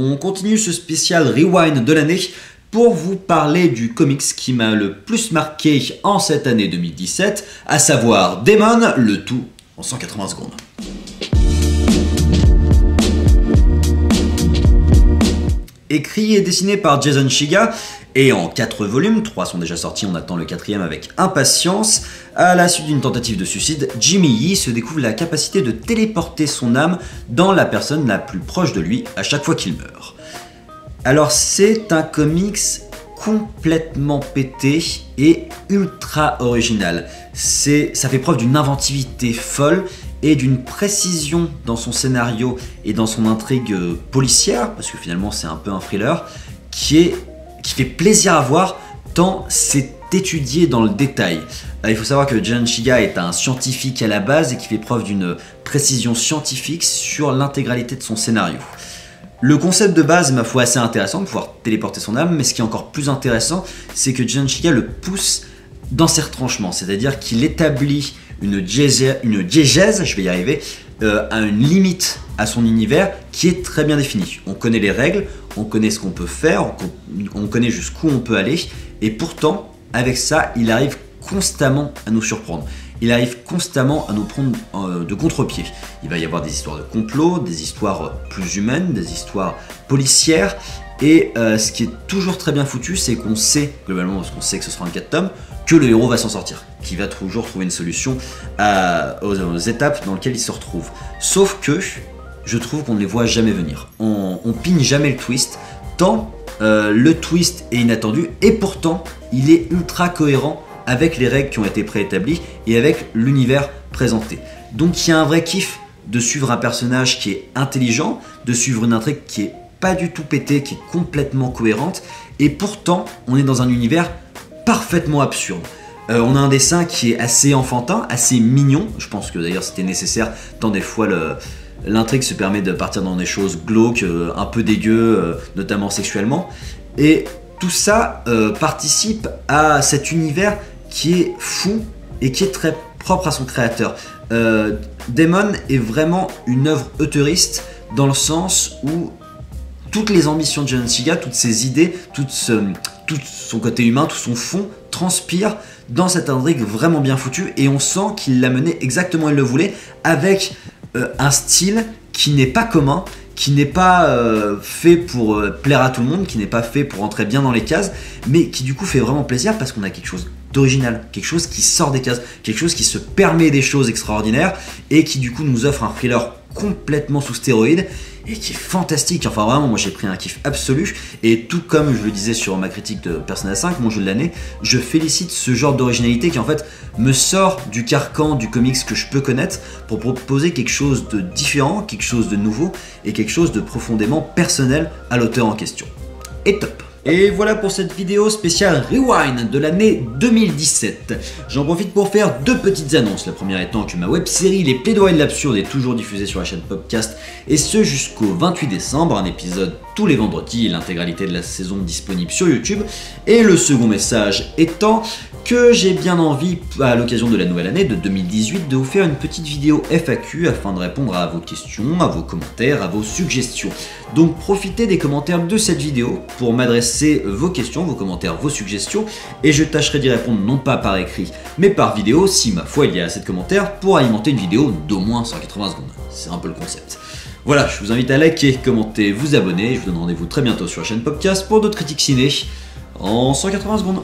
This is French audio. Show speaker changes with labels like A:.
A: On continue ce spécial Rewind de l'année pour vous parler du comics qui m'a le plus marqué en cette année 2017, à savoir Daemon, le tout en 180 secondes. Écrit et dessiné par Jason Shiga, et en 4 volumes, 3 sont déjà sortis, on attend le 4e avec impatience. À la suite d'une tentative de suicide, Jimmy Yee se découvre la capacité de téléporter son âme dans la personne la plus proche de lui à chaque fois qu'il meurt. Alors c'est un comics complètement pété et ultra original. Ça fait preuve d'une inventivité folle et d'une précision dans son scénario et dans son intrigue policière, parce que finalement c'est un peu un thriller, qui fait plaisir à voir tant c'est étudié dans le détail. Il faut savoir que Jason Shiga est un scientifique à la base et qui fait preuve d'une précision scientifique sur l'intégralité de son scénario. Le concept de base est ma foi assez intéressant de pouvoir téléporter son âme, mais ce qui est encore plus intéressant, c'est que Jason Shiga le pousse dans ses retranchements, c'est-à-dire qu'il établit une diégèse, je vais y arriver, à une limite à son univers qui est très bien définie. On connaît les règles, on connaît ce qu'on peut faire, on connaît jusqu'où on peut aller, et pourtant, avec ça, il arrive constamment à nous surprendre. Il arrive constamment à nous prendre de contre-pied. Il va y avoir des histoires de complot, des histoires plus humaines, des histoires policières, et ce qui est toujours très bien foutu, c'est qu'on sait, globalement, parce qu'on sait que ce sera un 4 tomes, que le héros va s'en sortir, qu'il va toujours trouver une solution aux étapes dans lesquelles il se retrouve. Sauf que, je trouve qu'on ne les voit jamais venir. On pine jamais le twist, tant le twist est inattendu, et pourtant, il est ultra cohérent avec les règles qui ont été préétablies et avec l'univers présenté. Donc il y a un vrai kiff de suivre un personnage qui est intelligent, de suivre une intrigue qui est pas du tout pétée, qui est complètement cohérente, et pourtant on est dans un univers parfaitement absurde. On a un dessin qui est assez enfantin, assez mignon, je pense que d'ailleurs c'était nécessaire, tant des fois l'intrigue se permet de partir dans des choses glauques, un peu dégueu, notamment sexuellement, et tout ça participe à cet univers qui est fou et qui est très propre à son créateur. Daemon est vraiment une œuvre auteuriste dans le sens où toutes les ambitions de Jason Shiga, toutes ses idées, tout son côté humain, tout son fond transpire dans cette intrigue vraiment bien foutue, et on sent qu'il l'a mené exactement où il le voulait, avec un style qui n'est pas commun, qui n'est pas fait pour plaire à tout le monde, qui n'est pas fait pour rentrer bien dans les cases, mais qui du coup fait vraiment plaisir parce qu'on a quelque chose d'original, quelque chose qui sort des cases, quelque chose qui se permet des choses extraordinaires et qui du coup nous offre un thriller complètement sous stéroïdes et qui est fantastique. Enfin vraiment, moi j'ai pris un kiff absolu, et tout comme je le disais sur ma critique de Persona 5, mon jeu de l'année, je félicite ce genre d'originalité qui en fait me sort du carcan du comics que je peux connaître pour proposer quelque chose de différent, quelque chose de nouveau et quelque chose de profondément personnel à l'auteur en question. Et top. Et voilà pour cette vidéo spéciale Rewind de l'année 2017. J'en profite pour faire 2 petites annonces. La première étant que ma web série Les Plaidoyers de l'Absurde est toujours diffusée sur la chaîne Popcast, et ce jusqu'au 28 décembre, un épisode tous les vendredis et l'intégralité de la saison disponible sur YouTube. Et le second message étant que j'ai bien envie, à l'occasion de la nouvelle année de 2018, de vous faire une petite vidéo FAQ afin de répondre à vos questions, à vos commentaires, à vos suggestions. Donc profitez des commentaires de cette vidéo pour m'adresser vos questions, vos commentaires, vos suggestions, et je tâcherai d'y répondre non pas par écrit, mais par vidéo si ma foi il y a assez de commentaires pour alimenter une vidéo d'au moins 180 secondes. C'est un peu le concept. Voilà, je vous invite à liker, commenter, vous abonner, je vous donne rendez-vous très bientôt sur la chaîne Popcast pour d'autres critiques ciné en 180 secondes.